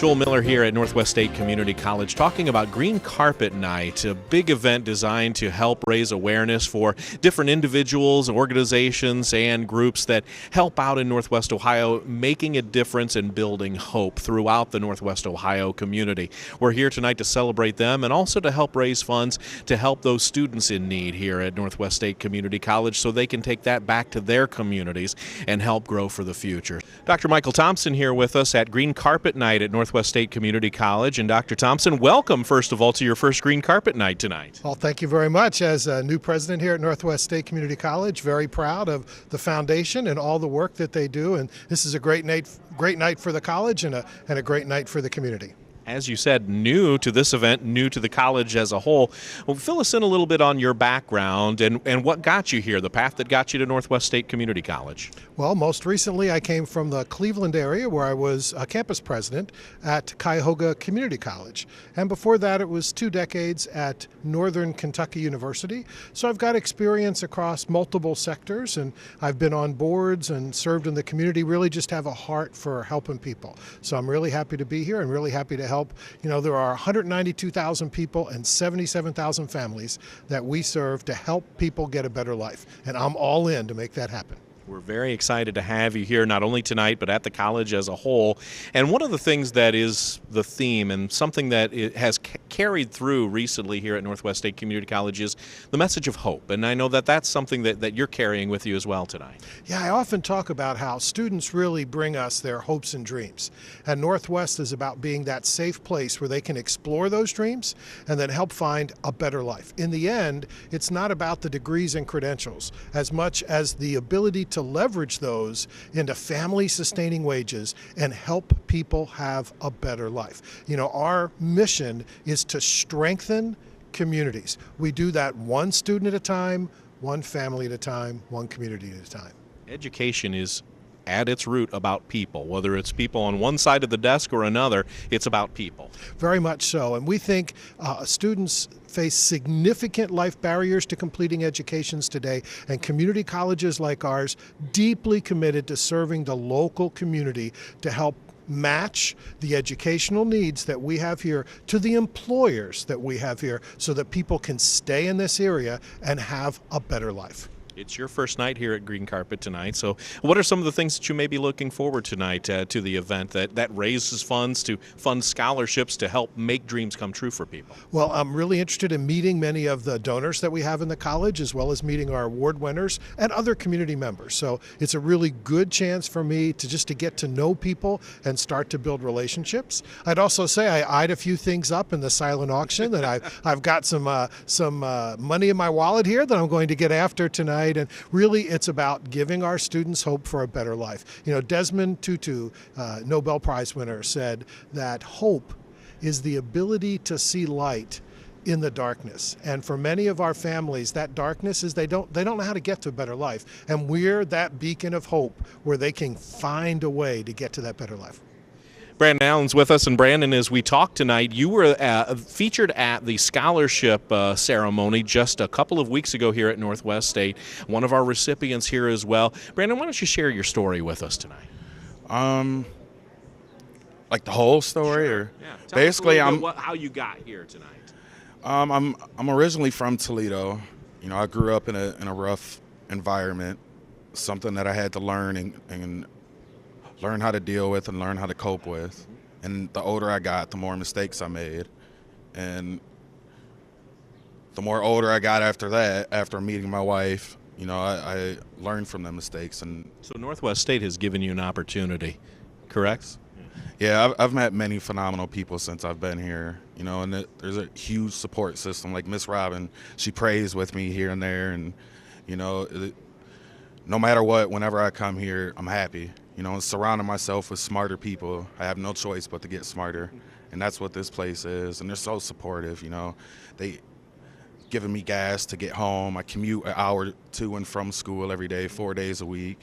Joel Miller here at Northwest State Community College talking about Green Carpet Night, a big event designed to help raise awareness for different individuals, organizations, and groups that help out in Northwest Ohio, making a difference and building hope throughout the Northwest Ohio community. We're here tonight to celebrate them and also to help raise funds to help those students in need here at Northwest State Community College so they can take that back to their communities and help grow for the future. Dr. Michael Thompson here with us at Green Carpet Night at Northwest State Community College. And Dr. Thompson, welcome first of all to your first Green Carpet Night tonight. Well, thank you very much. As a new president here at Northwest State Community College, very proud of the foundation and all the work that they do. And this is a great night for the college and a great night for the community. As you said, new to this event, new to the college as a whole. Well, fill us in a little bit on your background and what got you here, the path that got you to Northwest State Community College. Well, most recently I came from the Cleveland area where I was a campus president at Cuyahoga Community College. And before that it was 2 decades at Northern Kentucky University. So I've got experience across multiple sectors, and I've been on boards and served in the community, really just have a heart for helping people. So I'm really happy to be here and really happy to help. You know, there are 192,000 people and 77,000 families that we serve to help people get a better life. And I'm all in to make that happen. We're very excited to have you here, not only tonight, but at the college as a whole. And one of the things that is the theme and something that it has carried through recently here at Northwest State Community College is the message of hope. And I know that that's something that you're carrying with you as well tonight. Yeah, I often talk about how students really bring us their hopes and dreams. And Northwest is about being that safe place where they can explore those dreams and then help find a better life. In the end, it's not about the degrees and credentials as much as the ability to leverage those into family-sustaining wages and help people have a better life. You know, our mission is to strengthen communities. We do that one student at a time, one family at a time, one community at a time. Education is at its root about people. Whether it's people on one side of the desk or another, it's about people. Very much so. And we think students face significant life barriers to completing educations today, and community colleges like ours deeply committed to serving the local community to help match the educational needs that we have here to the employers that we have here so that people can stay in this area and have a better life. It's your first night here at Green Carpet tonight, so what are some of the things that you may be looking forward tonight to the event that raises funds to fund scholarships to help make dreams come true for people? Well, I'm really interested in meeting many of the donors that we have in the college, as well as meeting our award winners and other community members. So it's a really good chance for me to get to know people and start to build relationships. I'd also say I eyed a few things up in the silent auction that I've got some money in my wallet here that I'm going to get after tonight. And really, it's about giving our students hope for a better life. You know, Desmond Tutu, Nobel Prize winner, said that hope is the ability to see light in the darkness. And for many of our families, that darkness is they don't know how to get to a better life. And we're that beacon of hope where they can find a way to get to that better life. Brandon Allen's with us, and Brandon, as we talk tonight, you were featured at the scholarship ceremony just a couple of weeks ago here at Northwest State, one of our recipients here as well. Brandon, why don't you share your story with us tonight? Like the whole story? Sure. Or yeah. basically how you got here tonight. I'm originally from Toledo. You know, I grew up in a rough environment, something that I had to learn and learn how to deal with and learn how to cope with. And the older I got, the more mistakes I made. And the more older I got after that, after meeting my wife, you know, I learned from the mistakes. And so Northwest State has given you an opportunity, correct? Yeah, I've met many phenomenal people since I've been here, you know, and there's a huge support system. Like Miss Robin, she prays with me here and there, and, you know, no matter what, whenever I come here, I'm happy. You know, surrounding myself with smarter people. I have no choice but to get smarter, and that's what this place is. And they're so supportive, you know. They giving me gas to get home. I commute an hour to and from school every day, 4 days a week,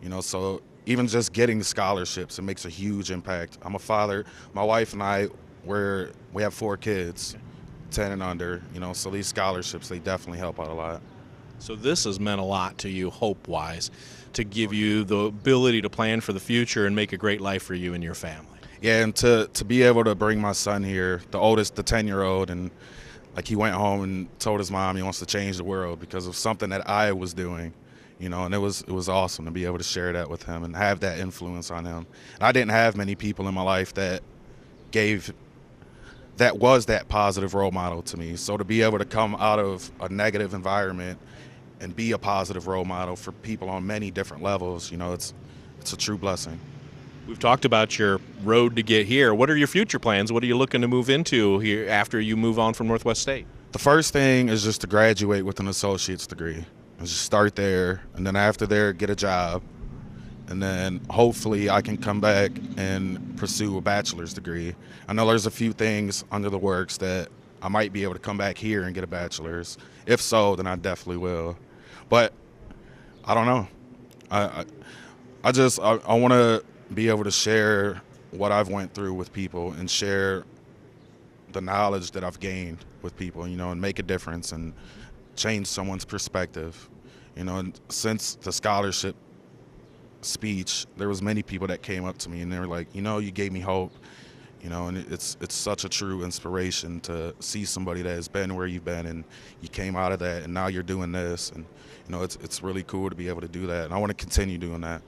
you know. So even just getting the scholarships, it makes a huge impact. I'm a father. My wife and I, we have 4 kids, 10 and under, you know. So these scholarships, they definitely help out a lot. So this has meant a lot to you, hope-wise, to give you the ability to plan for the future and make a great life for you and your family. Yeah, and to be able to bring my son here, the oldest, the 10-year-old, and like he went home and told his mom he wants to change the world because of something that I was doing, you know, and it was awesome to be able to share that with him and have that influence on him. And I didn't have many people in my life that was that positive role model to me. So to be able to come out of a negative environment and be a positive role model for people on many different levels, you know, it's a true blessing. We've talked about your road to get here. What are your future plans? What are you looking to move into here after you move on from Northwest State? The first thing is just to graduate with an associate's degree. Just start there, and then after there, get a job. And then hopefully I can come back and pursue a bachelor's degree. I know there's a few things under the works that I might be able to come back here and get a bachelor's. If so, then I definitely will. But I don't know. I want to be able to share what I've went through with people and share the knowledge that I've gained with people, you know, and make a difference and change someone's perspective. You know, and since the scholarship speech, there was many people that came up to me and they were like, you know, you gave me hope, you know, and it's such a true inspiration to see somebody that has been where you've been and you came out of that and now you're doing this, and you know, it's really cool to be able to do that, and I want to continue doing that.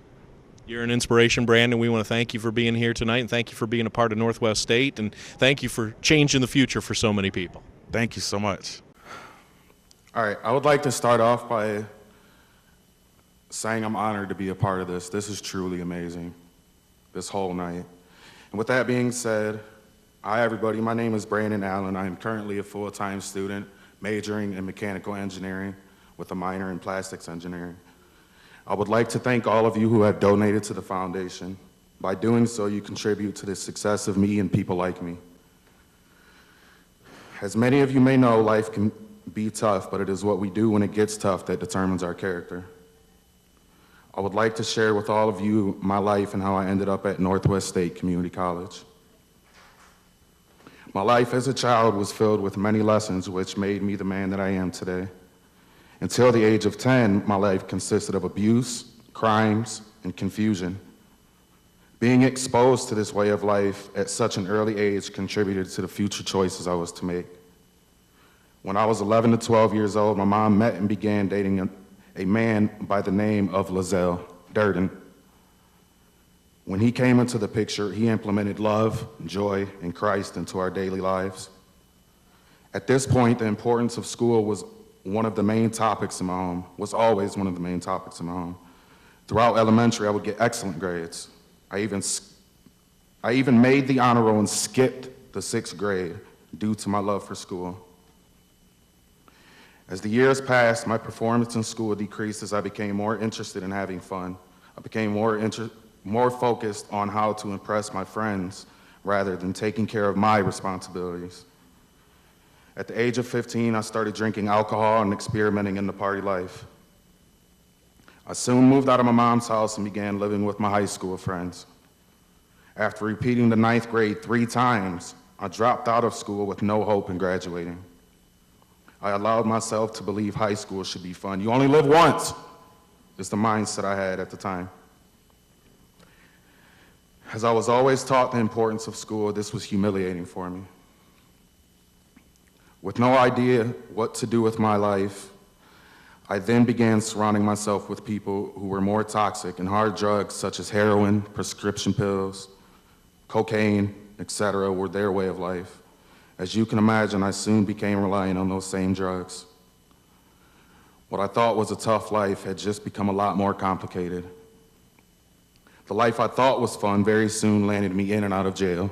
You're an inspiration, Brandon. We want to thank you for being here tonight, and thank you for being a part of Northwest State, and thank you for changing the future for so many people. Thank you so much. All right, I would like to start off by saying I'm honored to be a part of this. This is truly amazing, this whole night. And with that being said, hi everybody, my name is Brandon Allen. I am currently a full-time student majoring in mechanical engineering with a minor in plastics engineering. I would like to thank all of you who have donated to the foundation. By doing so, you contribute to the success of me and people like me. As many of you may know, life can be tough, but it is what we do when it gets tough that determines our character. I would like to share with all of you my life and how I ended up at Northwest State Community College. My life as a child was filled with many lessons which made me the man that I am today. Until the age of 10, my life consisted of abuse, crimes, and confusion. Being exposed to this way of life at such an early age contributed to the future choices I was to make. When I was 11 to 12 years old, my mom met and began dating a man by the name of Lizelle Durden. When he came into the picture, he implemented love, joy, and Christ into our daily lives. At this point, the importance of school was one of the main topics in my home, was always one of the main topics in my home. Throughout elementary, I would get excellent grades. I even made the honor roll and skipped the 6th grade due to my love for school. As the years passed, my performance in school decreased as I became more interested in having fun. I became more focused on how to impress my friends rather than taking care of my responsibilities. At the age of 15, I started drinking alcohol and experimenting in the party life. I soon moved out of my mom's house and began living with my high school friends. After repeating the 9th grade 3 times, I dropped out of school with no hope in graduating. I allowed myself to believe high school should be fun. You only live once, is the mindset I had at the time. As I was always taught the importance of school, this was humiliating for me. With no idea what to do with my life, I then began surrounding myself with people who were more toxic and hard drugs such as heroin, prescription pills, cocaine, etc. were their way of life. As you can imagine, I soon became reliant on those same drugs. What I thought was a tough life had just become a lot more complicated. The life I thought was fun very soon landed me in and out of jail.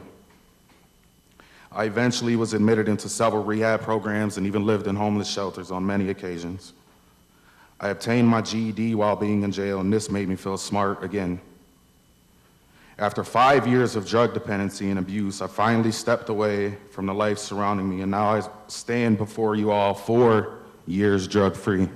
I eventually was admitted into several rehab programs and even lived in homeless shelters on many occasions. I obtained my GED while being in jail, and this made me feel smart again. After 5 years of drug dependency and abuse, I finally stepped away from the life surrounding me, and now I stand before you all 4 years drug-free.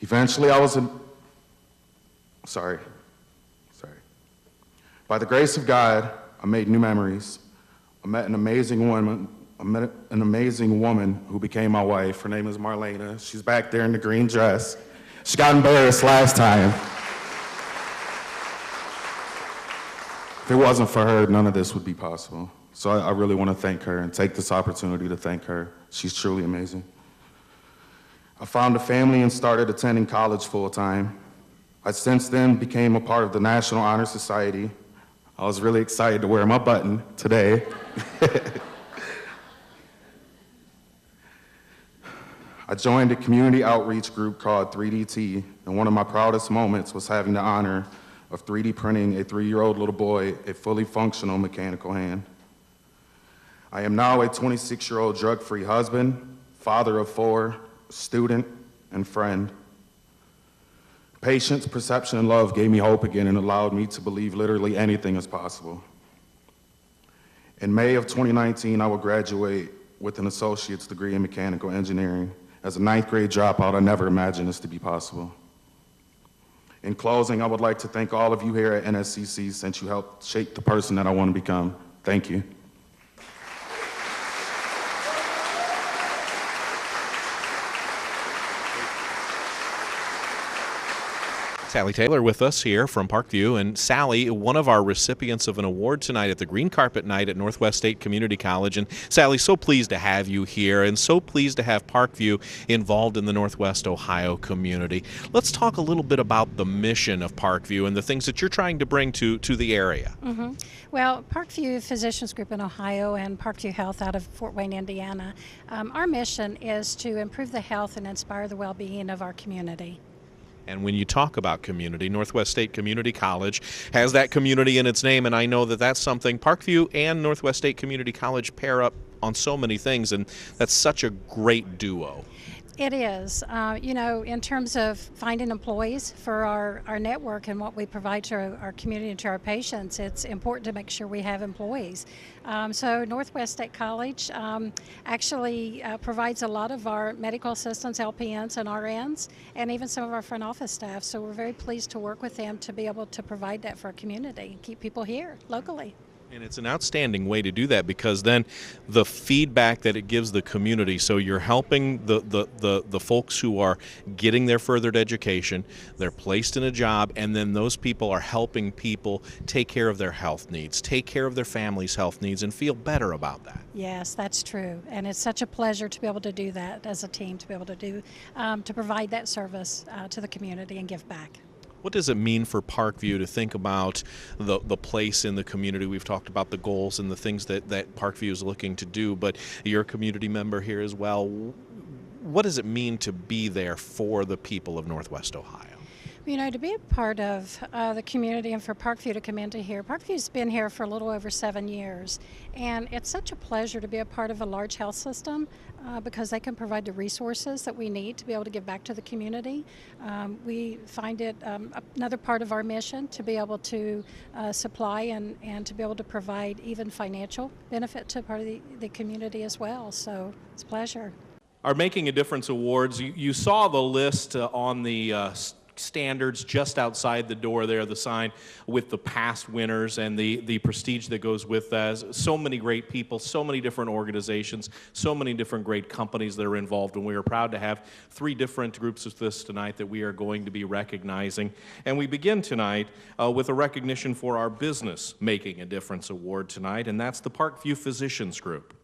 Eventually, By the grace of God, I made new memories. I met an amazing woman an amazing woman who became my wife. Her name is Marlena. She's back there in the green dress. She got embarrassed last time. If it wasn't for her, none of this would be possible. So I really want to thank her and take this opportunity to thank her. She's truly amazing. I found a family and started attending college full-time. I since then became a part of the National Honor Society. I was really excited to wear my button today. I joined a community outreach group called 3DT, and one of my proudest moments was having the honor of 3D printing a 3-year-old little boy a fully functional mechanical hand. I am now a 26-year-old drug-free husband, father of 4, student, and friend. Patience, perception, and love gave me hope again and allowed me to believe literally anything is possible. In May of 2019, I will graduate with an associate's degree in mechanical engineering. As a 9th grade dropout, I never imagined this to be possible. In closing, I would like to thank all of you here at NSCC since you helped shape the person that I want to become. Thank you. Sally Taylor with us here from Parkview. And Sally, one of our recipients of an award tonight at the Green Carpet Night at Northwest State Community College. And Sally, so pleased to have you here and so pleased to have Parkview involved in the Northwest Ohio community. Let's talk a little bit about the mission of Parkview and the things that you're trying to bring to the area. Mm-hmm. Well, Parkview Physicians Group in Ohio and Parkview Health out of Fort Wayne, Indiana, our mission is to improve the health and inspire the well-being of our community. And when you talk about community, Northwest State Community College has that community in its name, and I know that that's something Parkview and Northwest State Community College pair up on so many things, and that's such a great duo. It is. You know, in terms of finding employees for our network and what we provide to our community and to our patients, it's important to make sure we have employees. So Northwest State College actually provides a lot of our medical assistants, LPNs, and RNs, and even some of our front office staff. So we're very pleased to work with them to be able to provide that for our community and keep people here locally. And it's an outstanding way to do that because then the feedback that it gives the community, so you're helping the folks who are getting their furthered education, they're placed in a job, and then those people are helping people take care of their health needs, take care of their family's health needs, and feel better about that. Yes, that's true. And it's such a pleasure to be able to do that as a team, to be able to do, to provide that service to the community and give back. What does it mean for Parkview to think about the place in the community? We've talked about the goals and the things that Parkview is looking to do, but you're a community member here as well. What does it mean to be there for the people of Northwest Ohio? You know, to be a part of the community and for Parkview to come into here, Parkview's been here for a little over 7 years, and it's such a pleasure to be a part of a large health system because they can provide the resources that we need to be able to give back to the community. We find it another part of our mission to be able to supply and to be able to provide even financial benefit to part of the community as well, so it's a pleasure. Our Making a Difference Awards, you saw the list on the standards just outside the door there, the sign with the past winners and the prestige that goes with that. So many great people, so many different organizations, so many different great companies that are involved, and we are proud to have 3 different groups of this tonight that we are going to be recognizing. And we begin tonight with a recognition for our Business Making a Difference Award tonight, and that's the Parkview Physicians Group.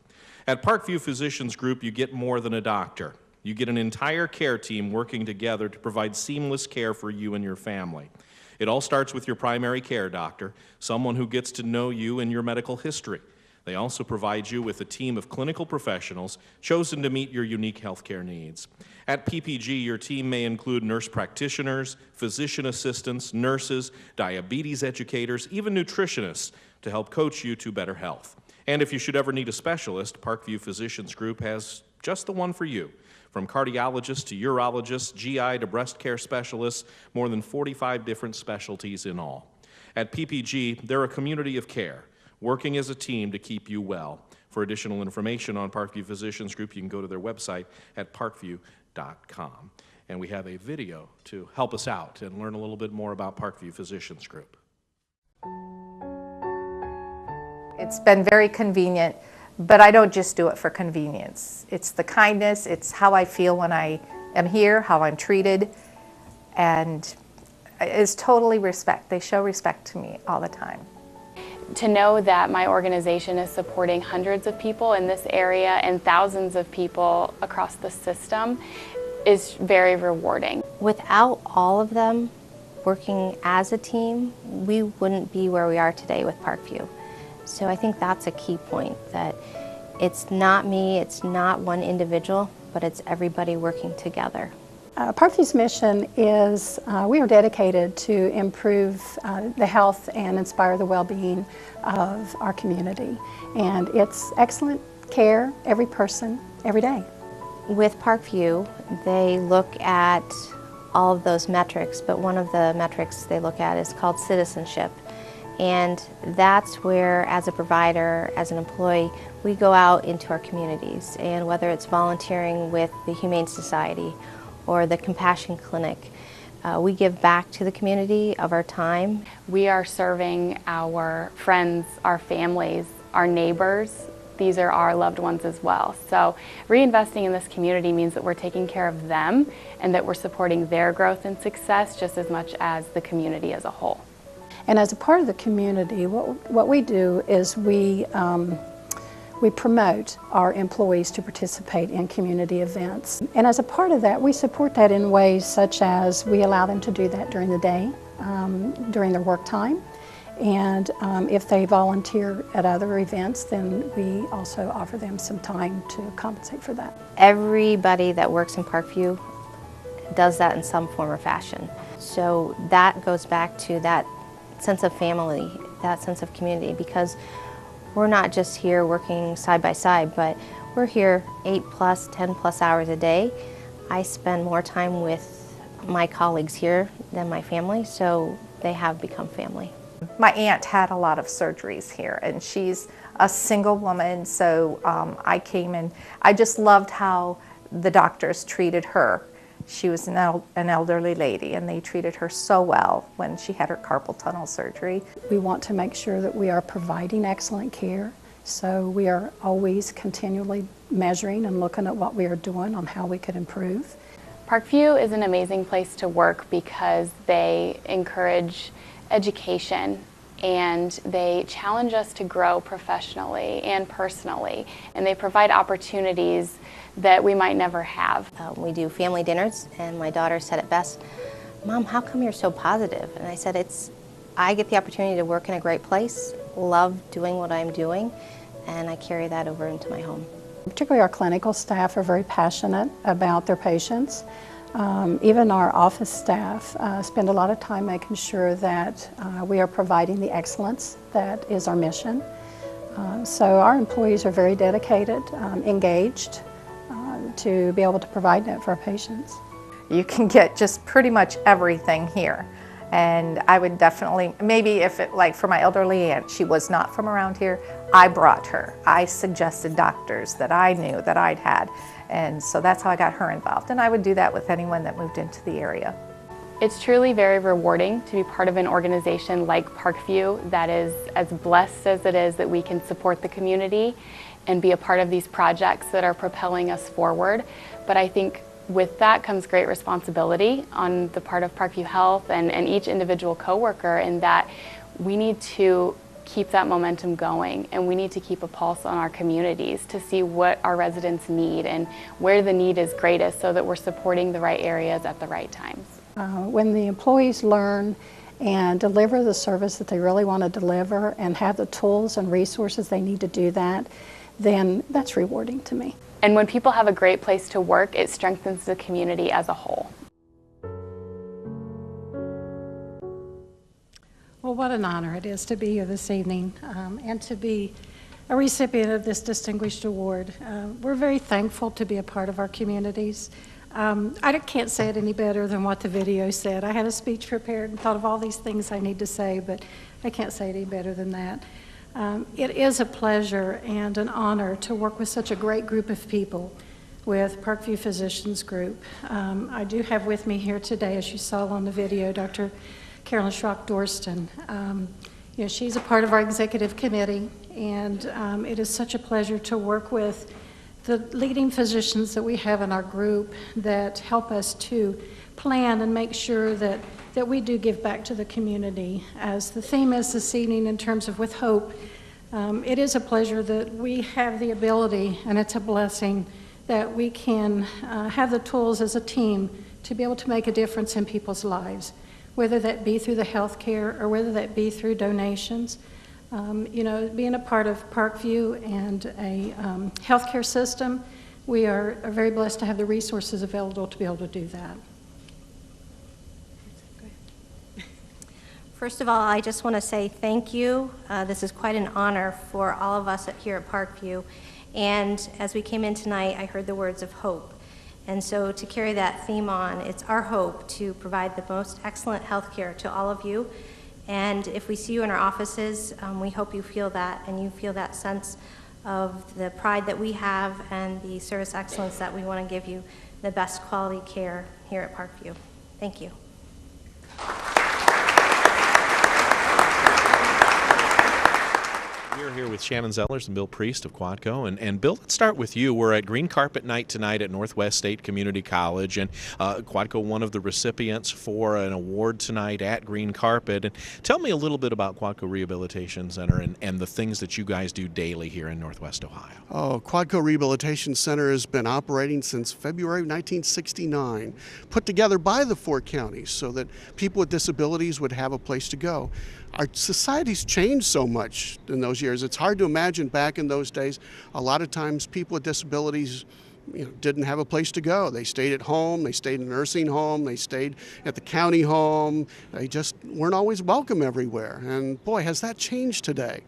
At Parkview Physicians Group, you get more than a doctor. You get an entire care team working together to provide seamless care for you and your family. It all starts with your primary care doctor, someone who gets to know you and your medical history. They also provide you with a team of clinical professionals chosen to meet your unique healthcare needs. At PPG, your team may include nurse practitioners, physician assistants, nurses, diabetes educators, even nutritionists to help coach you to better health. And if you should ever need a specialist, Parkview Physicians Group has just the one for you. From cardiologists to urologists, GI to breast care specialists, more than 45 different specialties in all. At PPG, they're a community of care, working as a team to keep you well. For additional information on Parkview Physicians Group, you can go to their website at parkview.com. And we have a video to help us out and learn a little bit more about Parkview Physicians Group. It's been very convenient But I don't just do it for convenience. It's the kindness, it's how I feel when I am here, how I'm treated, and it's totally respect. They show respect to me all the time. To know that my organization is supporting hundreds of people in this area and thousands of people across the system is very rewarding. Without all of them working as a team, we wouldn't be where we are today with Parkview. So I think that's a key point, that it's not me, it's not one individual, but it's everybody working together. Parkview's mission is we are dedicated to improve the health and inspire the well-being of our community. And it's excellent care, every person, every day. With Parkview, they look at all of those metrics, but one of the metrics they look at is called citizenship. And that's where, as a provider, as an employee, we go out into our communities. And whether it's volunteering with the Humane Society or the Compassion Clinic, we give back to the community of our time. We are serving our friends, our families, our neighbors. These are our loved ones as well. So reinvesting in this community means that we're taking care of them and that we're supporting their growth and success just as much as the community as a whole. And as a part of the community, what we do is we promote our employees to participate in community events. And as a part of that, we support that in ways such as we allow them to do that during the day, during their work time. And if they volunteer at other events, then we also offer them some time to compensate for that. Everybody that works in Parkview does that in some form or fashion. So that goes back to that sense of family, that sense of community, because we're not just here working side by side, but we're here 8+, 10+ hours a day. I spend more time with my colleagues here than my family, so they have become family. My aunt had a lot of surgeries here, and she's a single woman, so I came and I just loved how the doctors treated her. She was an elderly lady, and they treated her so well when she had her carpal tunnel surgery. We want to make sure that we are providing excellent care, so we are always continually measuring and looking at what we are doing on how we could improve. Parkview is an amazing place to work because they encourage education and they challenge us to grow professionally and personally, and they provide opportunities that we might never have. We do family dinners, and my daughter said it best, "Mom, how come you're so positive?" And I said, I get the opportunity to work in a great place, love doing what I'm doing, and I carry that over into my home. Particularly our clinical staff are very passionate about their patients. Even our office staff spend a lot of time making sure that we are providing the excellence that is our mission. So our employees are very dedicated, engaged, to be able to provide that for our patients. You can get just pretty much everything here. And I would definitely, maybe if it, like for my elderly aunt, she was not from around here, I brought her. I suggested doctors that I knew that I'd had. And so that's how I got her involved. And I would do that with anyone that moved into the area. It's truly very rewarding to be part of an organization like Parkview that is as blessed as it is that we can support the community and be a part of these projects that are propelling us forward. But I think with that comes great responsibility on the part of Parkview Health and each individual coworker, in that we need to keep that momentum going, and we need to keep a pulse on our communities to see what our residents need and where the need is greatest, so that we're supporting the right areas at the right times. When the employees learn and deliver the service that they really want to deliver and have the tools and resources they need to do that, then that's rewarding to me. And when people have a great place to work, it strengthens the community as a whole. Well, what an honor it is to be here this evening and to be a recipient of this distinguished award. We're very thankful to be a part of our communities. I can't say it any better than what the video said. I had a speech prepared and thought of all these things I need to say, but I can't say it any better than that. It is a pleasure and an honor to work with such a great group of people with Parkview Physicians Group. I do have with me here today, as you saw on the video, Dr. Carolyn Schrock-Dorston. You know, she's a part of our executive committee, and it is such a pleasure to work with the leading physicians that we have in our group that help us to plan and make sure that we do give back to the community. As the theme is this evening in terms of with hope, it is a pleasure that we have the ability, and it's a blessing, that we can have the tools as a team to be able to make a difference in people's lives, whether that be through the health care or whether that be through donations. You know, being a part of PARKVIEW and a healthcare system, we are very blessed to have the resources available to be able to do that. First of all, I just want to say thank you. This is quite an honor for all of us here at PARKVIEW. And as we came in tonight, I heard the words of hope. And so to carry that theme on, it's our hope to provide the most excellent health care to all of you. And if we see you in our offices, we hope you feel that, and you feel that sense of the pride that we have and the service excellence that we want to give you the best quality care here at PARKVIEW. Thank you. We're here with Shannon Zellers and Bill Priest of Quadco. And Bill, let's start with you. We're at Green Carpet Night tonight at Northwest State Community College, and Quadco, one of the recipients for an award tonight at Green Carpet. And tell me a little bit about Quadco Rehabilitation Center and the things that you guys do daily here in Northwest Ohio. Oh, Quadco Rehabilitation Center has been operating since February 1969, put together by the 4 counties so that people with disabilities would have a place to go. Our society's changed so much in those years. It's hard to imagine back in those days. A lot of times people with disabilities didn't have a place to go. They stayed at home, they stayed in a nursing home, they stayed at the county home. They just weren't always welcome everywhere. And boy, has that changed today.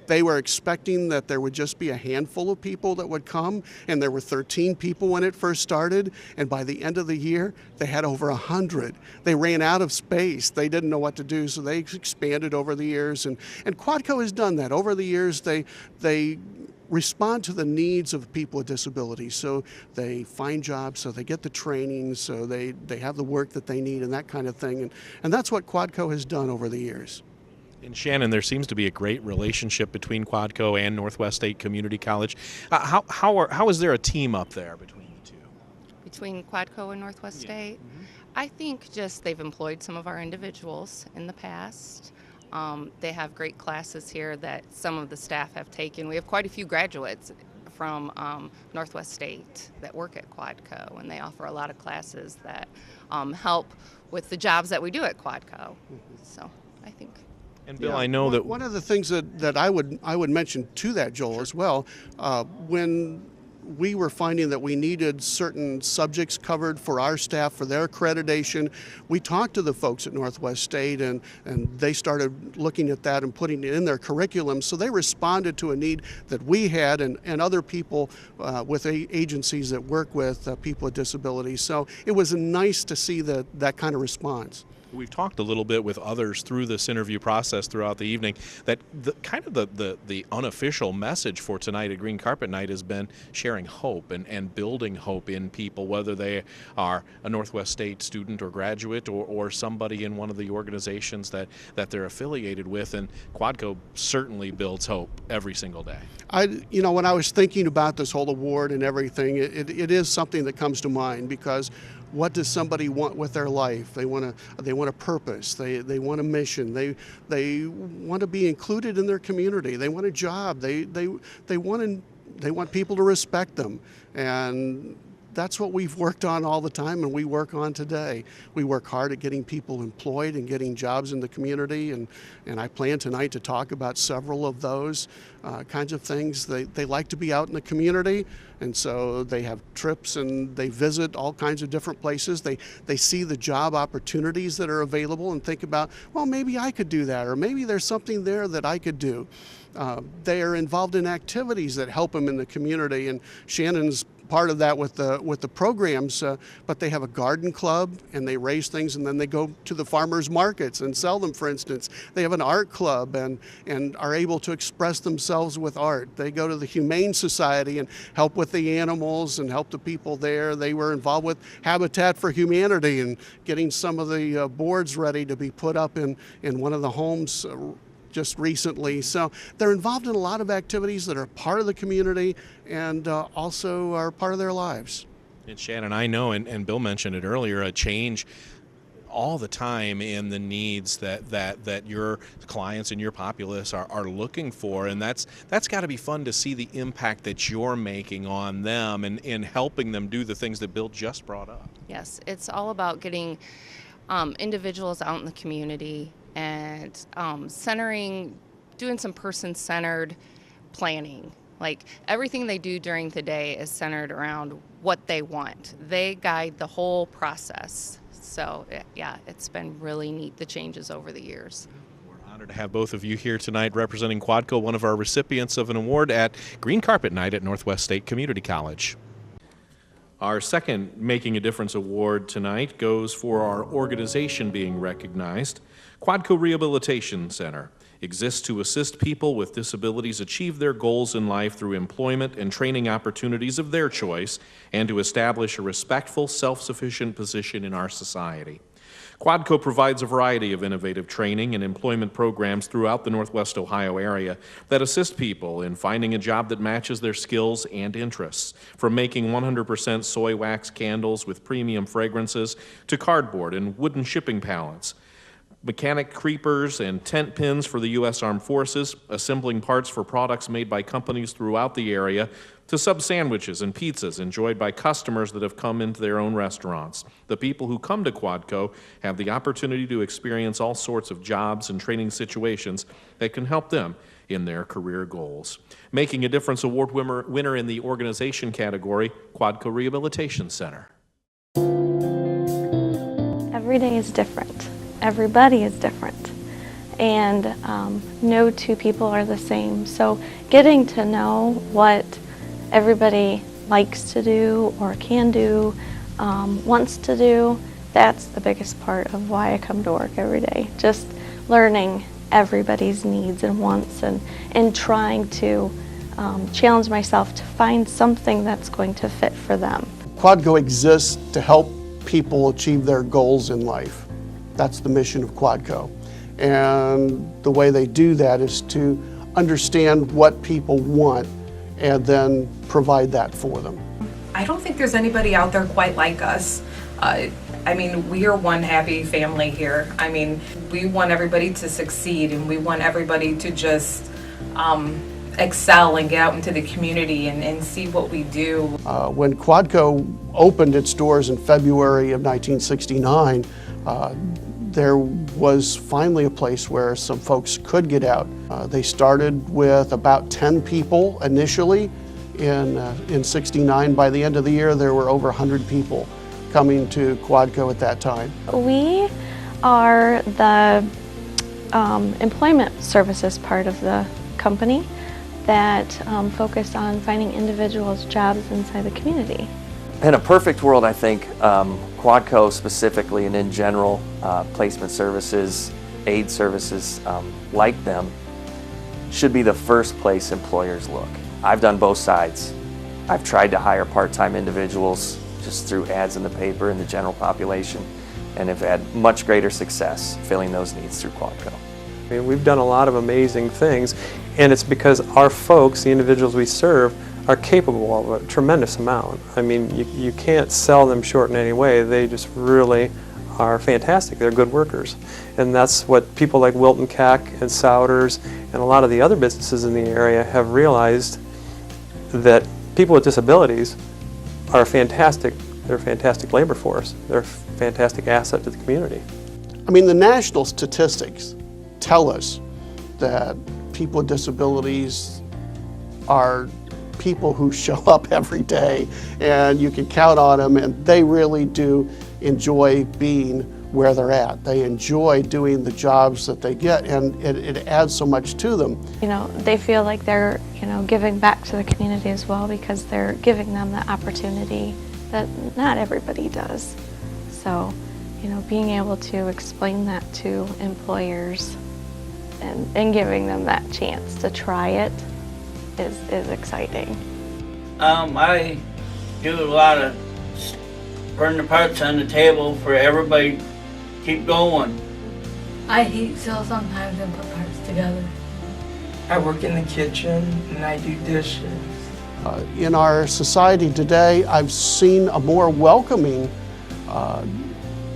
They were expecting that there would just be a handful of people that would come, and there were 13 people when it first started, and by the end of the year, they had over 100. They ran out of space. They didn't know what to do, so they expanded over the years, and Quadco has done that. Over the years, they respond to the needs of people with disabilities. So they find jobs, so they get the training, so they have the work that they need and that kind of thing. And that's what Quadco has done over the years. And Shannon, there seems to be a great relationship between Quadco and Northwest State Community College. How is there a team up there between the two? Between Quadco and Northwest State? Mm-hmm. I think just they've employed some of our individuals in the past. They have great classes here that some of the staff have taken. We have quite a few graduates from Northwest State that work at Quadco, and they offer a lot of classes that help with the jobs that we do at Quadco. So I think. And Bill, I know that one of the things that I would mention to that, Joel, as well, when we were finding that we needed certain subjects covered for our staff for their accreditation, we talked to the folks at Northwest State, and they started looking at that and putting it in their curriculum. So they responded to a need that we had and other people with agencies that work with people with disabilities. So it was nice to see that kind of response. We've talked a little bit with others through this interview process throughout the evening that the unofficial message for tonight at Green Carpet Night has been sharing hope and building hope in people, whether they are a Northwest State student or graduate or somebody in one of the organizations that they're affiliated with. And Quadco certainly builds hope every single day. When I was thinking about this whole award and everything, it is something that comes to mind, because what does somebody want with their life? They want a purpose. They want a mission. They want to be included in their community. They want a job. They want people to respect them, and that's what we've worked on all the time, and we work on today. We work hard at getting people employed and getting jobs in the community, and I plan tonight to talk about several of those kinds of things. They like to be out in the community, and so they have trips and they visit all kinds of different places. They see the job opportunities that are available and think about, well, maybe I could do that, or maybe there's something there that I could do. They are involved in activities that help them in the community, and Shannon's part of that with the programs, but they have a garden club and they raise things, and then they go to the farmers markets and sell them, for instance. They have an art club and are able to express themselves with art. They go to the Humane Society and help with the animals and help the people there. They were involved with Habitat for Humanity and getting some of the boards ready to be put up in one of the homes just recently. So they're involved in a lot of activities that are part of the community and also are part of their lives. And Shannon, I know, and Bill mentioned it earlier, a change all the time in the needs that your clients and your populace are looking for, and that's got to be fun to see the impact that you're making on them and in helping them do the things that Bill just brought up. Yes, it's all about getting individuals out in the community and doing some person-centered planning. Like everything they do during the day is centered around what they want. They guide the whole process. So yeah, it's been really neat, the changes over the years. We're honored to have both of you here tonight representing Quadco, one of our recipients of an award at Green Carpet Night at Northwest State Community College. Our second Making a Difference award tonight goes for our organization being recognized. Quadco Rehabilitation Center exists to assist people with disabilities achieve their goals in life through employment and training opportunities of their choice and to establish a respectful, self-sufficient position in our society. Quadco provides a variety of innovative training and employment programs throughout the Northwest Ohio area that assist people in finding a job that matches their skills and interests, from making 100% soy wax candles with premium fragrances to cardboard and wooden shipping pallets, mechanic creepers and tent pins for the U.S. Armed Forces, assembling parts for products made by companies throughout the area, to sub sandwiches and pizzas enjoyed by customers that have come into their own restaurants. The people who come to Quadco have the opportunity to experience all sorts of jobs and training situations that can help them in their career goals. Making a Difference award winner in the organization category, Quadco Rehabilitation Center. Every day is different. Everybody is different, and no two people are the same. So getting to know what everybody likes to do or can do, wants to do, that's the biggest part of why I come to work every day. Just learning everybody's needs and wants and trying to challenge myself to find something that's going to fit for them. Quadco exists to help people achieve their goals in life. That's the mission of Quadco. And the way they do that is to understand what people want and then provide that for them. I don't think there's anybody out there quite like us. I mean, we are one happy family here. I mean, we want everybody to succeed and we want everybody to just excel and get out into the community and see what we do. When Quadco opened its doors in February of 1969, there was finally a place where some folks could get out. They started with about 10 people initially in 69. By the end of the year, there were over 100 people coming to Quadco at that time. We are the employment services part of the company that focus on finding individuals jobs inside the community. In a perfect world, I think Quadco specifically and in general, placement services, aid services like them should be the first place employers look. I've done both sides. I've tried to hire part-time individuals just through ads in the paper in the general population and have had much greater success filling those needs through Quadco. I mean, we've done a lot of amazing things, and it's because our folks, the individuals we serve, are capable of a tremendous amount. I mean, you can't sell them short in any way. They just really are fantastic. They're good workers. And that's what people like Wilton Keck and Souders and a lot of the other businesses in the area have realized, that people with disabilities are fantastic. They're a fantastic labor force. They're a fantastic asset to the community. I mean, the national statistics tell us that people with disabilities are people who show up every day and you can count on them, and they really do enjoy being where they're at. They enjoy doing the jobs that they get, and it adds so much to them. You know, they feel like they're, giving back to the community as well, because they're giving them the opportunity that not everybody does. So, being able to explain that to employers and giving them that chance to try it is exciting. I do a lot of putting the parts on the table for everybody to keep going. I heat sew sometimes and put parts together. I work in the kitchen and I do dishes. In our society today, I've seen a more welcoming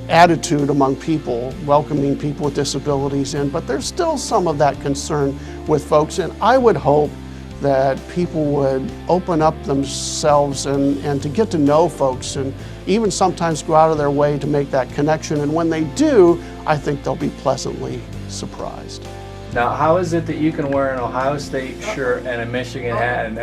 attitude among people, welcoming people with disabilities in, but there's still some of that concern with folks, and I would hope that people would open up themselves and to get to know folks, and even sometimes go out of their way to make that connection, and when they do, I think they'll be pleasantly surprised. Now, how is it that you can wear an Ohio State shirt and a Michigan hat and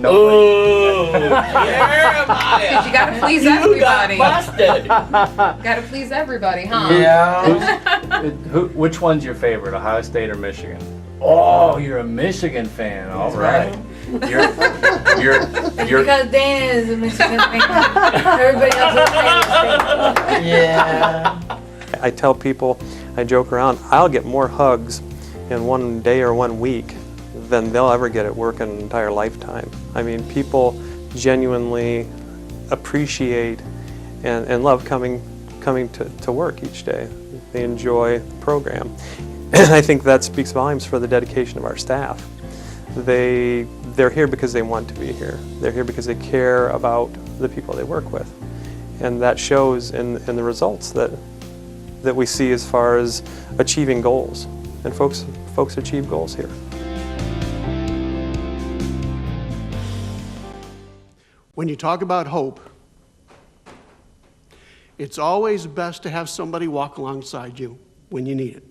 nobody? Ooh, because you gotta please everybody. You got busted. Gotta please everybody, huh? Yeah. Which one's your favorite, Ohio State or Michigan? Oh, you're a Michigan fan. All right. You're because Dana is a Michigan fan. Everybody else is Ohio State. Yeah. I tell people, I joke around, I'll get more hugs in one day or 1 week than they'll ever get at work in an entire lifetime. I mean, people genuinely appreciate and love coming to work each day. They enjoy the program. And I think that speaks volumes for the dedication of our staff. They're here because they want to be here. They're here because they care about the people they work with. And that shows in the results that we see as far as achieving goals. And folks achieve goals here. When you talk about hope, it's always best to have somebody walk alongside you when you need it.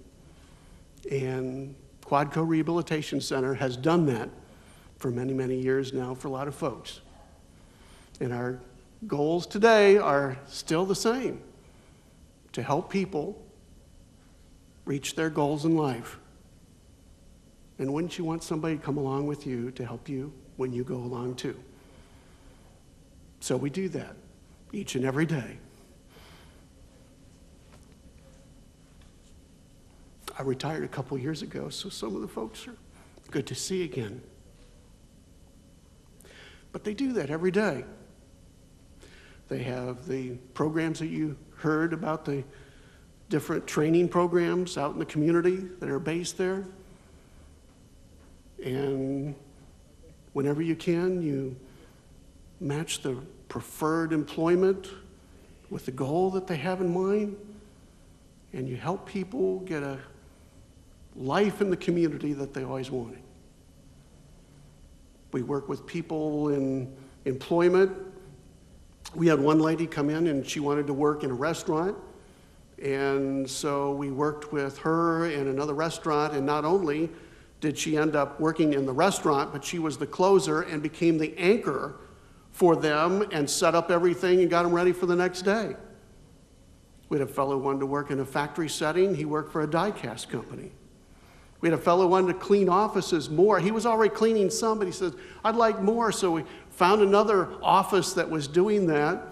And Quadco Rehabilitation Center has done that for many, many years now for a lot of folks. And our goals today are still the same: to help people reach their goals in life. And wouldn't you want somebody to come along with you to help you when you go along too? So we do that each and every day. I retired a couple years ago, so some of the folks are good to see again. But they do that every day. They have the programs that you heard about, the different training programs out in the community that are based there. And whenever you can, you match the preferred employment with the goal that they have in mind, and you help people get a life in the community that they always wanted. We work with people in employment. We had one lady come in and she wanted to work in a restaurant. And so we worked with her in another restaurant, and not only did she end up working in the restaurant, but she was the closer and became the anchor for them and set up everything and got them ready for the next day. We had a fellow who wanted to work in a factory setting. He worked for a die-cast company. We had a fellow who wanted to clean offices more. He was already cleaning some, but he said, I'd like more. So we found another office that was doing that,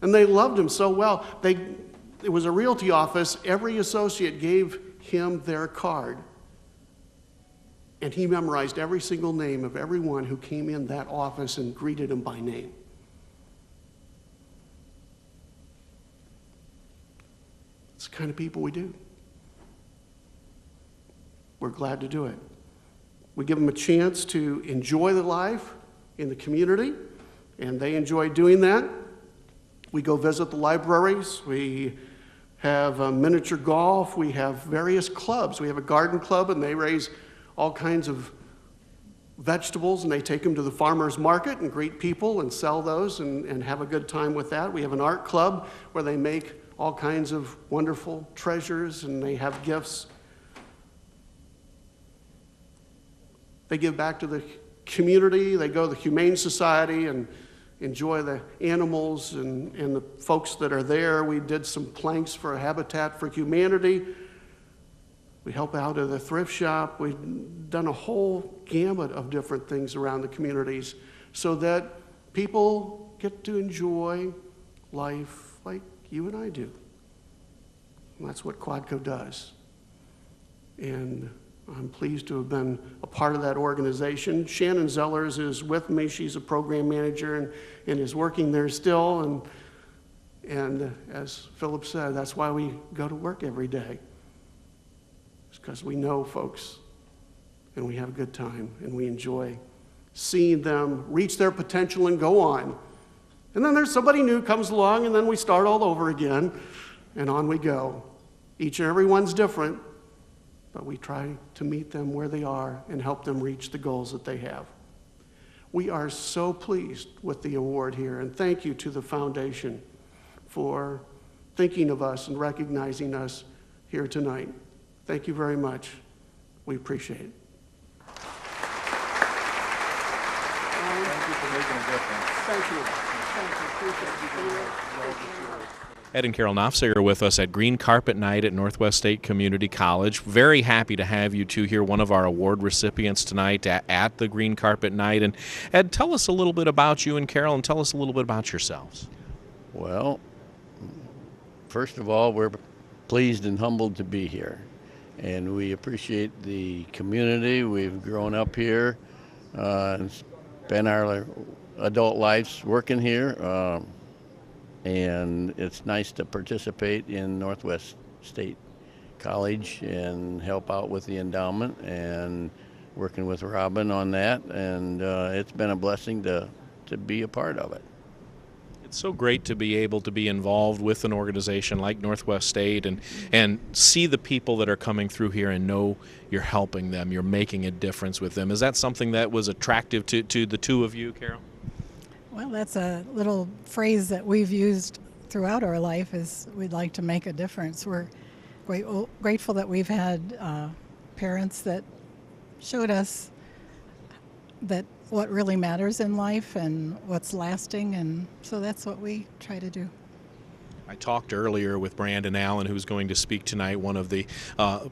and they loved him so well. It was a realty office. Every associate gave him their card, and he memorized every single name of everyone who came in that office and greeted him by name. It's the kind of people we do. We're glad to do it. We give them a chance to enjoy the life in the community, and they enjoy doing that. We go visit the libraries. We have miniature golf. We have various clubs. We have a garden club, and they raise all kinds of vegetables, and they take them to the farmer's market and greet people and sell those and have a good time with that. We have an art club where they make all kinds of wonderful treasures, and they have gifts. They give back to the community. They go to the Humane Society and enjoy the animals and the folks that are there. We did some planks for a Habitat for Humanity. We help out at the thrift shop. We've done a whole gamut of different things around the communities so that people get to enjoy life like you and I do. And that's what Quadco does. And I'm pleased to have been a part of that organization. Shannon Zellers is with me. She's a program manager and is working there still. And as Philip said, that's why we go to work every day. because we know folks, and we have a good time, and we enjoy seeing them reach their potential and go on. And then there's somebody new comes along, and then we start all over again, and on we go. Each and every one's different, but we try to meet them where they are and help them reach the goals that they have. We are so pleased with the award here, and thank you to the foundation for thinking of us and recognizing us here tonight. Thank you very much. We appreciate it. Thank you for making a difference. Thank you. Thank you. Appreciate you. Ed and Carol NOFZIGER with us at Green Carpet Night at Northwest State Community College. Very happy to have you two here, one of our award recipients tonight at the Green Carpet Night. And Ed, tell us a little bit about you, and Carol, and tell us a little bit about yourselves. Well, first of all, we're pleased and humbled to be here. And we appreciate the community. We've grown up here and spent our adult lives working here. And it's nice to participate in Northwest State College and help out with the endowment and working with Robin on that. And it's been a blessing to be a part of it. It's so great to be able to be involved with an organization like Northwest State and see the people that are coming through here and know you're helping them, you're making a difference with them. Is that something that was attractive to the two of you, Carol? Well, that's a little phrase that we've used throughout our life, is we'd like to make a difference. We're grateful that we've had parents that showed us that what really matters in life and what's lasting, and so that's what we try to do. I talked earlier with Brandon Allen, who's going to speak tonight, one of the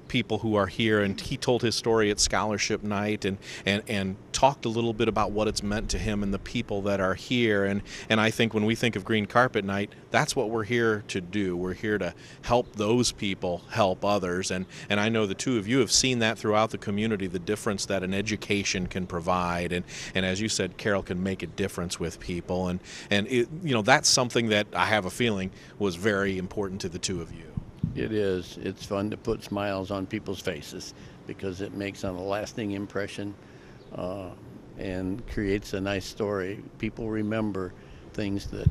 people who are here, and he told his story at Scholarship Night and talked a little bit about what it's meant to him and the people that are here. And I think when we think of Green Carpet Night, that's what we're here to do. We're here to help those people help others. And I know the two of you have seen that throughout the community, the difference that an education can provide. And as you said, Carol can make a difference with people. And it, you know, that's something that I have a feeling was very important to the two of you. It is. It's fun to put smiles on people's faces because it makes a lasting impression and creates a nice story. People remember things that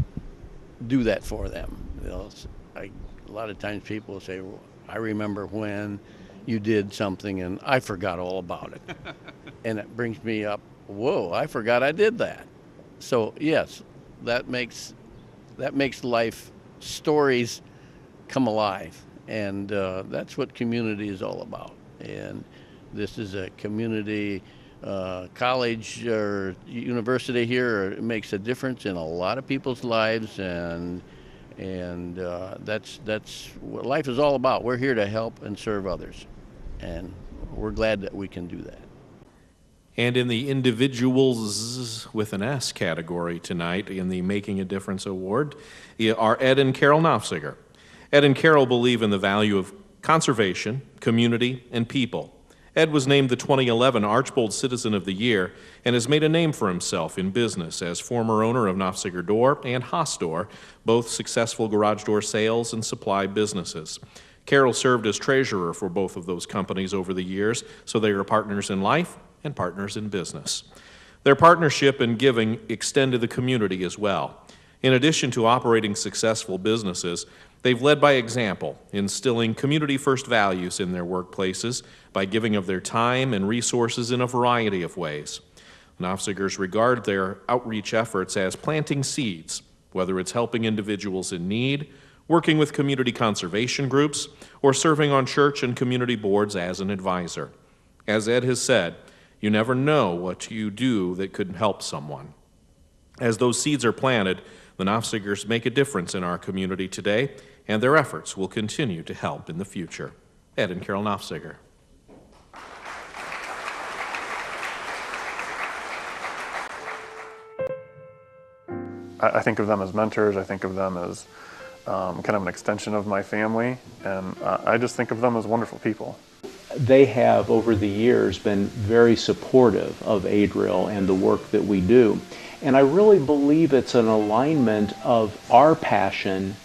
do that for them. You know, a lot of times people say, well, I remember when you did something and I forgot all about it. And it brings me up, whoa, I forgot I did that. So yes, that makes life stories come alive, and that's what community is all about. And this is a community college or university here. It makes a difference in a lot of people's lives, and that's what life is all about. We're here to help and serve others, and we're glad that we can do that. And in the individuals with an S category tonight in the Making a Difference Award are Ed and Carol NOFZIGER. Ed and Carol believe in the value of conservation, community, and people. Ed was named the 2011 Archbold Citizen of the Year and has made a name for himself in business as former owner of NOFZIGER Door and Haas Door, both successful garage door sales and supply businesses. Carol served as treasurer for both of those companies over the years, so they are partners in life and partners in business. Their partnership and giving extend to the community as well. In addition to operating successful businesses, they've led by example, instilling community-first values in their workplaces by giving of their time and resources in a variety of ways. NOFZIGERs regard their outreach efforts as planting seeds, whether it's helping individuals in need, working with community conservation groups, or serving on church and community boards as an advisor. As Ed has said, you never know what you do that could help someone. As those seeds are planted, the NOFZIGERs make a difference in our community today, and their efforts will continue to help in the future. Ed and Carol NOFZIGER. I think of them as mentors. I think of them as kind of an extension of my family, and I just think of them as wonderful people. They have, over the years, been very supportive of Adriel and the work that we do. And I really believe it's an alignment of our passion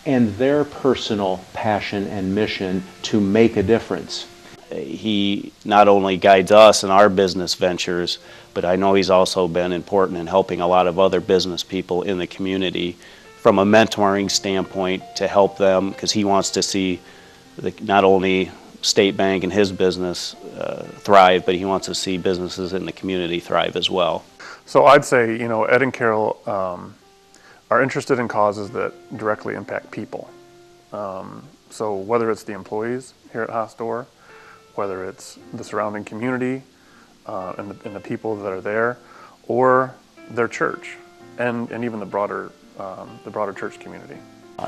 and their personal passion and mission to make a difference. he not only guides us in our business ventures, but I know he's also been important in helping a lot of other business people in the community from a mentoring standpoint to help them, because he wants to see not only State Bank and his business thrive, but he wants to see businesses in the community thrive as well. So I'd say, you know, Ed and Carol are interested in causes that directly impact people. So whether it's the employees here at Haas Door, whether it's the surrounding community and the people that are there, or their church, and even the broader church community.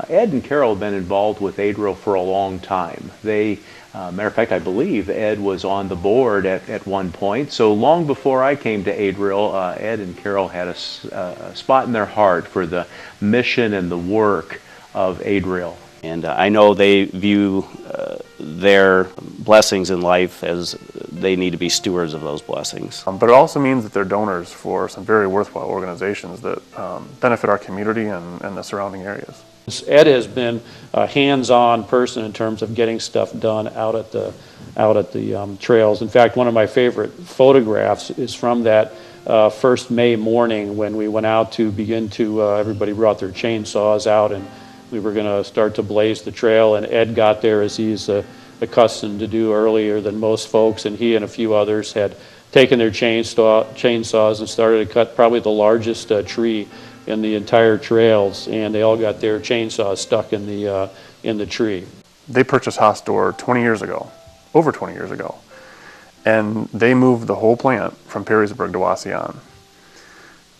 Ed and Carol have been involved with AANWO for a long time. Matter of fact, I believe Ed was on the board at one point. So long before I came to AANWO, Ed and Carol had a spot in their heart for the mission and the work of AANWO. And I know they view their blessings in life as they need to be stewards of those blessings. But it also means that they're donors for some very worthwhile organizations that benefit our community and the surrounding areas. Ed has been a hands-on person in terms of getting stuff done out at the trails. In fact, one of my favorite photographs is from that first May morning when we went out to begin to, everybody brought their chainsaws out and we were going to start to blaze the trail, and Ed got there as he's accustomed to do earlier than most folks, and he and a few others had taken their chainsaws and started to cut probably the largest tree in the entire trails, and they all got their chainsaws stuck in the tree. They purchased Haas Door 20 years ago, over 20 years ago, and they moved the whole plant from Perrysburg to Wauseon.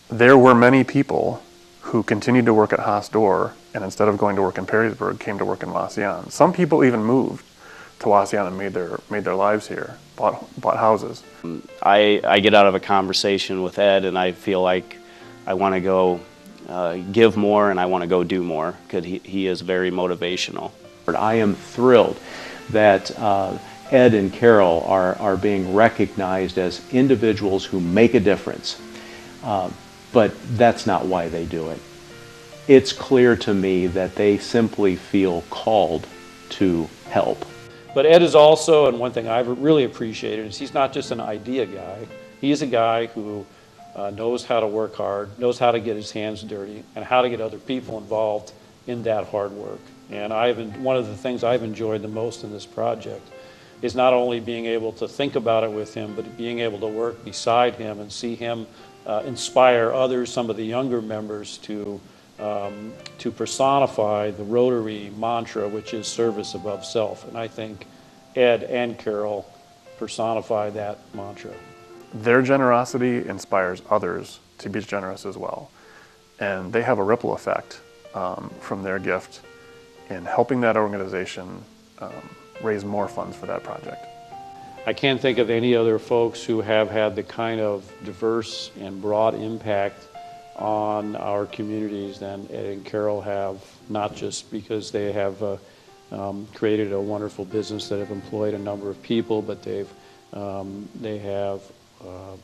There were many people who continued to work at Haas Door, and instead of going to work in Perrysburg, came to work in Wauseon. Some people even moved to Wauseon and made their lives here, bought houses. I get out of a conversation with Ed and I feel like I want to go give more and I want to go do more, because he is very motivational. I am thrilled that Ed and Carol are being recognized as individuals who make a difference. But that's not why they do it. It's clear to me that they simply feel called to help. But Ed is also, and one thing I've really appreciated is he's not just an idea guy. He's a guy who knows how to work hard, knows how to get his hands dirty, and how to get other people involved in that hard work. And one of the things I've enjoyed the most in this project is not only being able to think about it with him, but being able to work beside him and see him inspire others, some of the younger members, to personify the Rotary mantra, which is service above self. And I think Ed and Carol personify that mantra. Their generosity inspires others to be generous as well. And they have a ripple effect from their gift in helping that organization raise more funds for that project. I can't think of any other folks who have had the kind of diverse and broad impact on our communities than Ed and Carol have, not just because they have created a wonderful business that have employed a number of people, but they have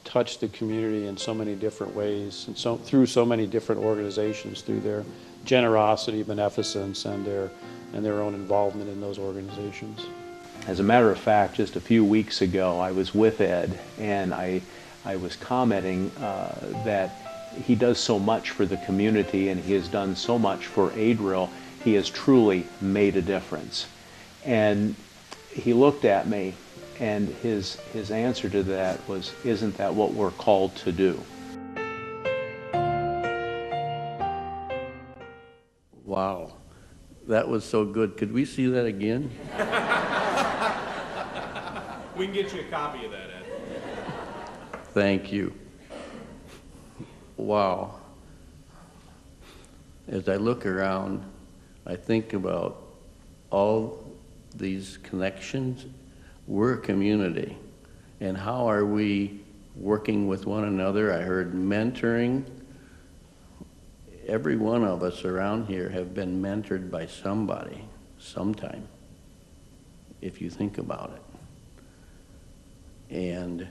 touched the community in so many different ways, and through so many different organizations, through their generosity, beneficence, and their own involvement in those organizations. As a matter of fact, just a few weeks ago, I was with Ed, and I was commenting that he does so much for the community, and he has done so much for AANWO. He has truly made a difference. And he looked at me, and his answer to that was, "Isn't that what we're called to do?" Wow, that was so good. Could we see that again? We can get you a copy of that, Ed. Thank you. Wow. As I look around, I think about all these connections. We're a community, and how are we working with one another? I heard mentoring. Every one of us around here have been mentored by somebody, sometime, if you think about it. And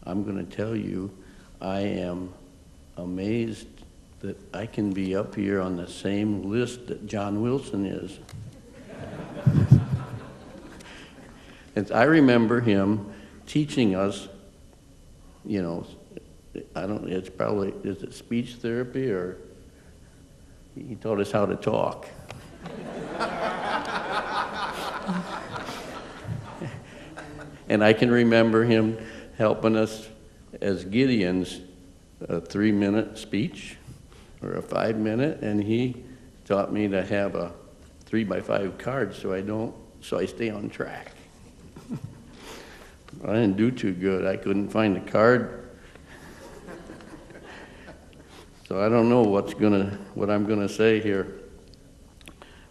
I'm going to tell you, I am amazed that I can be up here on the same list that John Wilson is. And I remember him teaching us, you know, it's probably, is it speech therapy, or he taught us how to talk. And I can remember him helping us as Gideon's a 3-minute speech or a 5-minute, and he taught me to have a 3x5 card so I stay on track. I didn't do too good. I couldn't find the card. So I don't know what I'm gonna say here.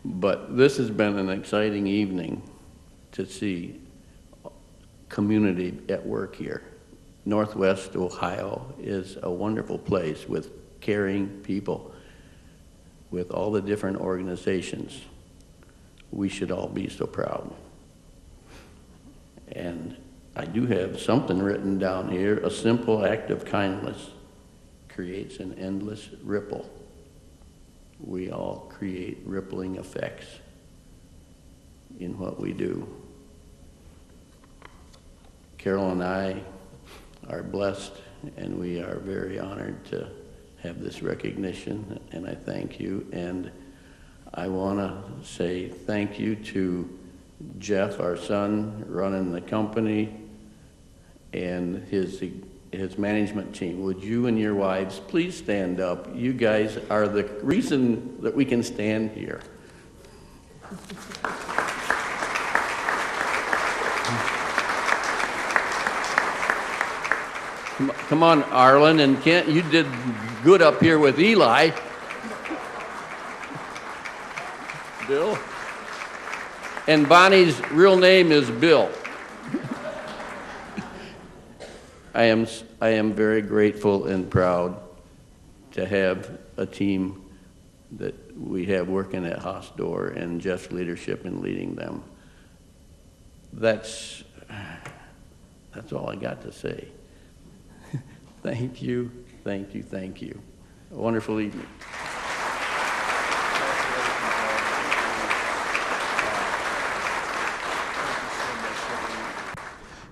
But this has been an exciting evening to see community at work here. Northwest Ohio is a wonderful place with caring people, with all the different organizations. We should all be so proud. And I do have something written down here. A simple act of kindness creates an endless ripple. We all create rippling effects in what we do. Carol and I are blessed, and we are very honored to have this recognition, and I thank you. And I want to say thank you to Jeff, our son, running the company, and his management team. Would you and your wives please stand up? You guys are the reason that we can stand here. Come on, Arlen and Kent, you did good up here with Eli. Bill. And Bonnie's real name is Bill. I am very grateful and proud to have a team that we have working at Haasdorff and Jeff's leadership in leading them. That's all I got to say. Thank you, thank you, thank you. A wonderful evening.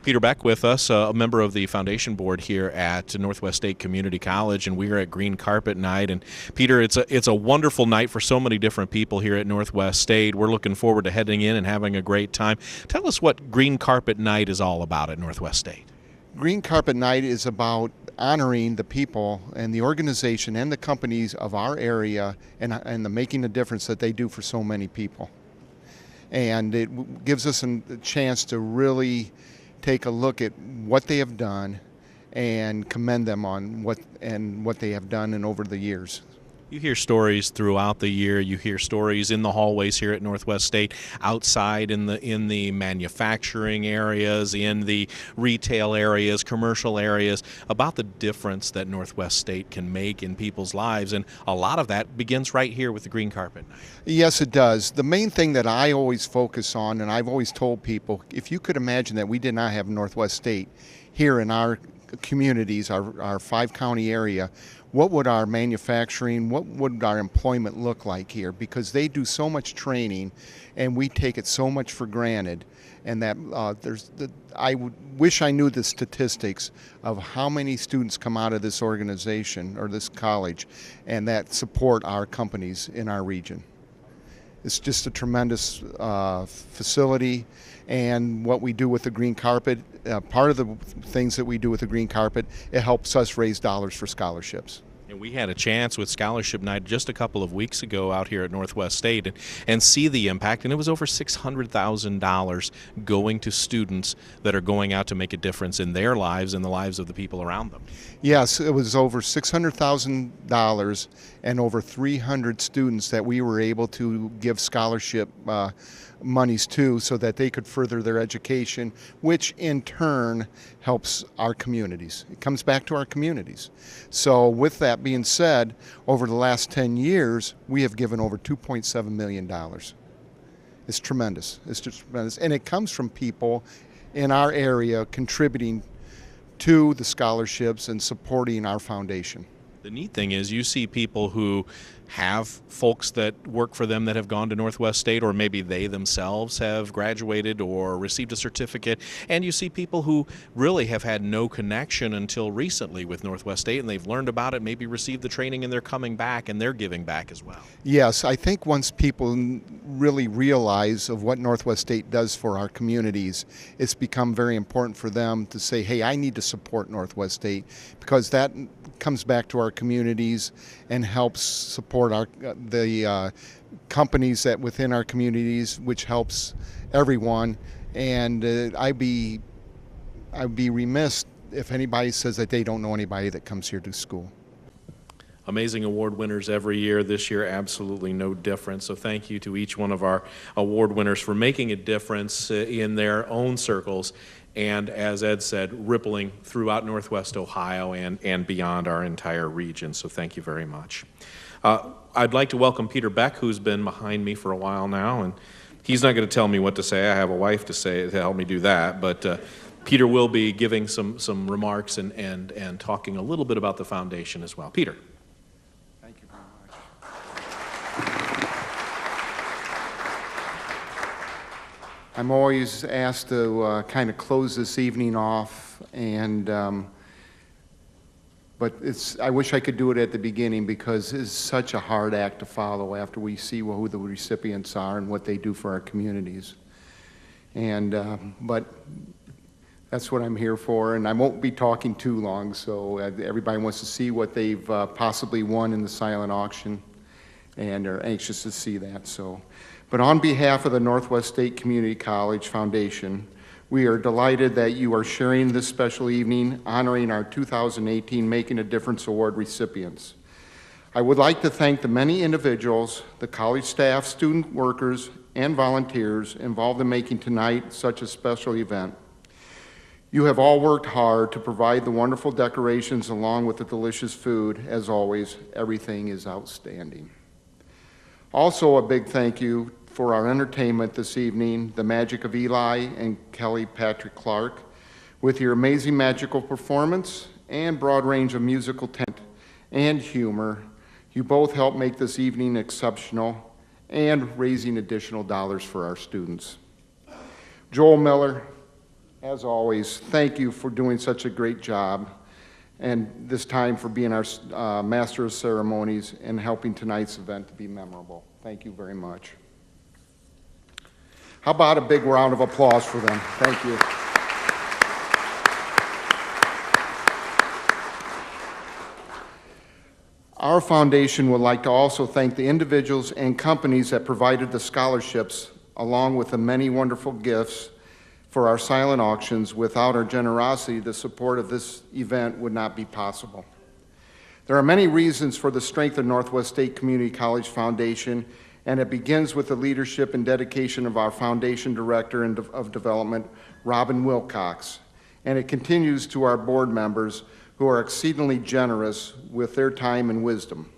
Peter Beck with us, a member of the foundation board here at Northwest State Community College, and we are at Green Carpet Night. And Peter, it's a wonderful night for so many different people here at Northwest State. We're looking forward to heading in and having a great time. Tell us what Green Carpet Night is all about at Northwest State. Green Carpet Night is about honoring the people and the organization and the companies of our area and the making a difference that they do for so many people. And it gives us a chance to really take a look at what they have done and commend them on what they have done and over the years. You hear stories throughout the year. You hear stories in the hallways here at Northwest State, outside in the manufacturing areas, in the retail areas, commercial areas, about the difference that Northwest State can make in people's lives. And a lot of that begins right here with the Green Carpet Night. Yes, it does. The main thing that I always focus on, and I've always told people, if you could imagine that we did not have Northwest State here in our communities, our 5-county area, what would our manufacturing, what would our employment look like here? Because they do so much training and we take it so much for granted. And that I wish I knew the statistics of how many students come out of this organization or this college and that support our companies in our region. It's just a tremendous facility, and what we do with the Green Carpet, part of the things that we do with the Green Carpet, it helps us raise dollars for scholarships. And we had a chance with Scholarship Night just a couple of weeks ago out here at Northwest State and see the impact, and it was over $600,000 going to students that are going out to make a difference in their lives and the lives of the people around them. Yes, it was over $600,000 and over 300 students that we were able to give scholarship monies to so that they could further their education, which in turn helps our communities. It comes back to our communities. So with that being said, over the last 10 years, we have given over $2.7 million. It's tremendous. It's just tremendous. And it comes from people in our area contributing to the scholarships and supporting our foundation. The neat thing is you see people who have folks that work for them that have gone to Northwest State, or maybe they themselves have graduated or received a certificate, and you see people who really have had no connection until recently with Northwest State, and they've learned about it, maybe received the training, and they're coming back and they're giving back as well. Yes, I think once people really realize of what Northwest State does for our communities, it's become very important for them to say, hey, I need to support Northwest State, because that comes back to our communities and helps support the companies that within our communities, which helps everyone. And I'd be remiss if anybody says that they don't know anybody that comes here to school. Amazing award winners every year. This year, absolutely no different. So thank you to each one of our award winners for making a difference in their own circles, and as Ed said, rippling throughout Northwest Ohio and beyond our entire region. So thank you very much. I'd like to welcome Peter Beck, who's been behind me for a while now, and he's not going to tell me what to say. I have a wife to help me do that, but Peter will be giving some remarks and talking a little bit about the foundation as well. Peter. Thank you very much. I'm always asked to kind of close this evening off, and but I wish I could do it at the beginning, because it's such a hard act to follow after we see who the recipients are and what they do for our communities. And but that's what I'm here for, and I won't be talking too long, so everybody wants to see what they've possibly won in the silent auction, and are anxious to see that. So, but on behalf of the Northwest State Community College Foundation, we are delighted that you are sharing this special evening honoring our 2018 Making a Difference Award recipients. I would like to thank the many individuals, the college staff, student workers, and volunteers involved in making tonight such a special event. You have all worked hard to provide the wonderful decorations along with the delicious food. As always, everything is outstanding. Also, a big thank you for our entertainment this evening, the Magic of Eli and Kelly Patrick Clark, with your amazing magical performance and broad range of musical talent and humor. You both helped make this evening exceptional and raising additional dollars for our students. Joel Miller, as always, thank you for doing such a great job, and this time for being our Master of Ceremonies and helping tonight's event to be memorable. Thank you very much. How about a big round of applause for them? Thank you. Our foundation would like to also thank the individuals and companies that provided the scholarships, along with the many wonderful gifts for our silent auctions. Without our generosity, the support of this event would not be possible. There are many reasons for the strength of Northwest State Community College Foundation, and it begins with the leadership and dedication of our Foundation Director of Development, Robin Wilcox, and it continues to our board members who are exceedingly generous with their time and wisdom.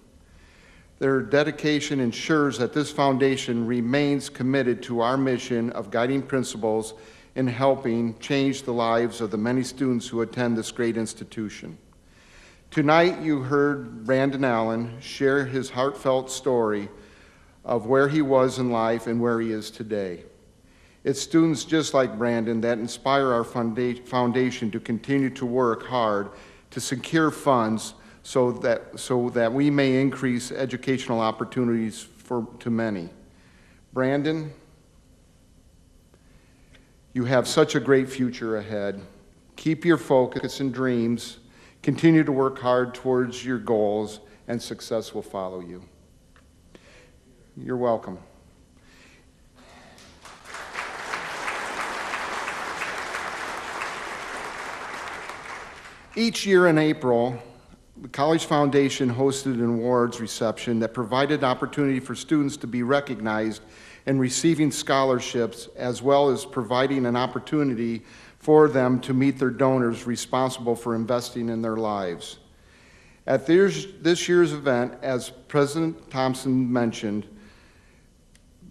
Their dedication ensures that this foundation remains committed to our mission of guiding principles in helping change the lives of the many students who attend this great institution. Tonight you heard Brandon Allen share his heartfelt story of where he was in life and where he is today. It's students just like Brandon that inspire our foundation to continue to work hard to secure funds so that we may increase educational opportunities to many. Brandon, you have such a great future ahead. Keep your focus and dreams, continue to work hard towards your goals, and success will follow you. You're welcome. Each year in April, the College Foundation hosted an awards reception that provided opportunity for students to be recognized in receiving scholarships, as well as providing an opportunity for them to meet their donors responsible for investing in their lives. At this year's event, as President Thompson mentioned,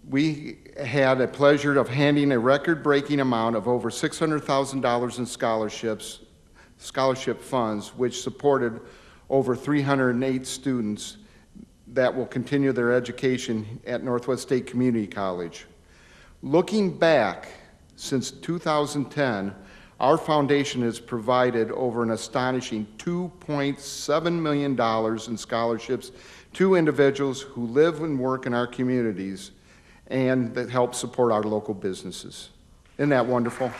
we had a pleasure of handing a record-breaking amount of over $600,000 in scholarship funds, which supported over 308 students that will continue their education at Northwest State Community College. Looking back, since 2010, our foundation has provided over an astonishing $2.7 million in scholarships to individuals who live and work in our communities and that help support our local businesses. Isn't that wonderful?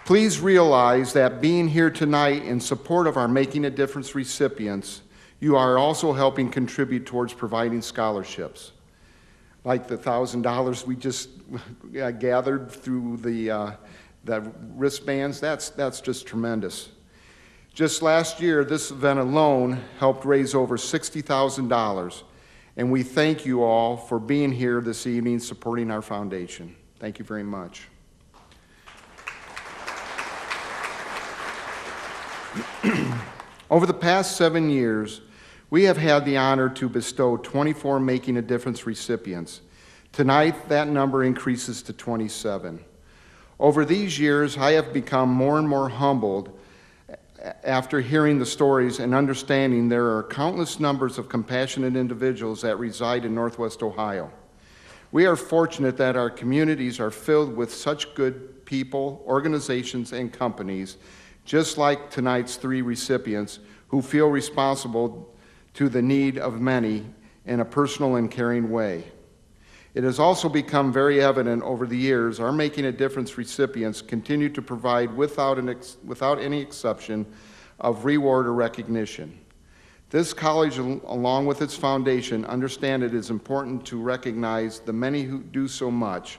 Please realize that being here tonight in support of our Making a Difference recipients, you are also helping contribute towards providing scholarships. Like the $1,000 we just gathered through the wristbands, that's just tremendous. Just last year, this event alone helped raise over $60,000, and we thank you all for being here this evening supporting our foundation. Thank you very much. Over the past 7 years, we have had the honor to bestow 24 Making a Difference recipients. Tonight, that number increases to 27. Over these years, I have become more and more humbled after hearing the stories and understanding there are countless numbers of compassionate individuals that reside in Northwest Ohio. We are fortunate that our communities are filled with such good people, organizations, and companies, just like tonight's 3 recipients who feel responsible to the need of many in a personal and caring way. It has also become very evident over the years our Making a Difference recipients continue to provide without any exception of reward or recognition. This college, along with its foundation, understand it is important to recognize the many who do so much,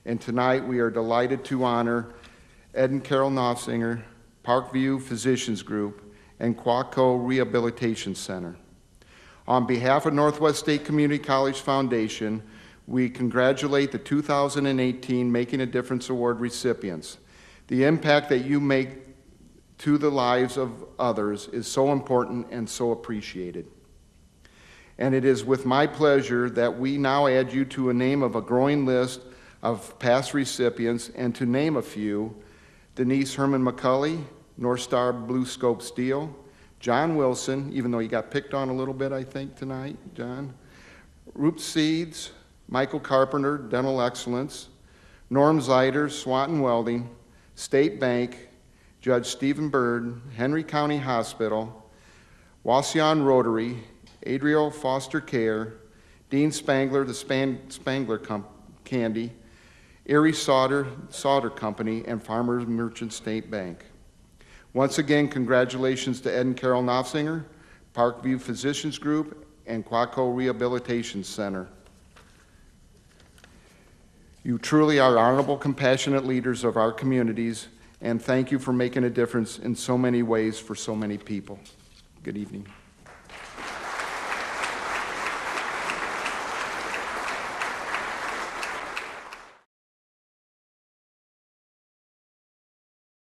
and tonight we are delighted to honor Ed and Carol NOFZIGER, PARKVIEW Physicians Group, and Quaco Rehabilitation Center. On behalf of Northwest State Community College Foundation, we congratulate the 2018 Making a Difference Award recipients. The impact that you make to the lives of others is so important and so appreciated. And it is with my pleasure that we now add you to a name of a growing list of past recipients, and to name a few: Denise Herman McCulley, North Star Blue Scope Steel, John Wilson, even though he got picked on a little bit, I think, tonight, John. Root Seeds, Michael Carpenter, Dental Excellence, Norm Zeider, Swanton Welding, State Bank, Judge Stephen Bird, Henry County Hospital, Wasion Rotary, Adriel Foster Care, Dean Spangler, the Spangler Candy, Erie Solder Company, and Farmers Merchant State Bank. Once again, congratulations to Ed and Carol NOFZIGER, PARKVIEW Physicians Group, and Quaco Rehabilitation Center. You truly are honorable, compassionate leaders of our communities, and thank you for making a difference in so many ways for so many people. Good evening.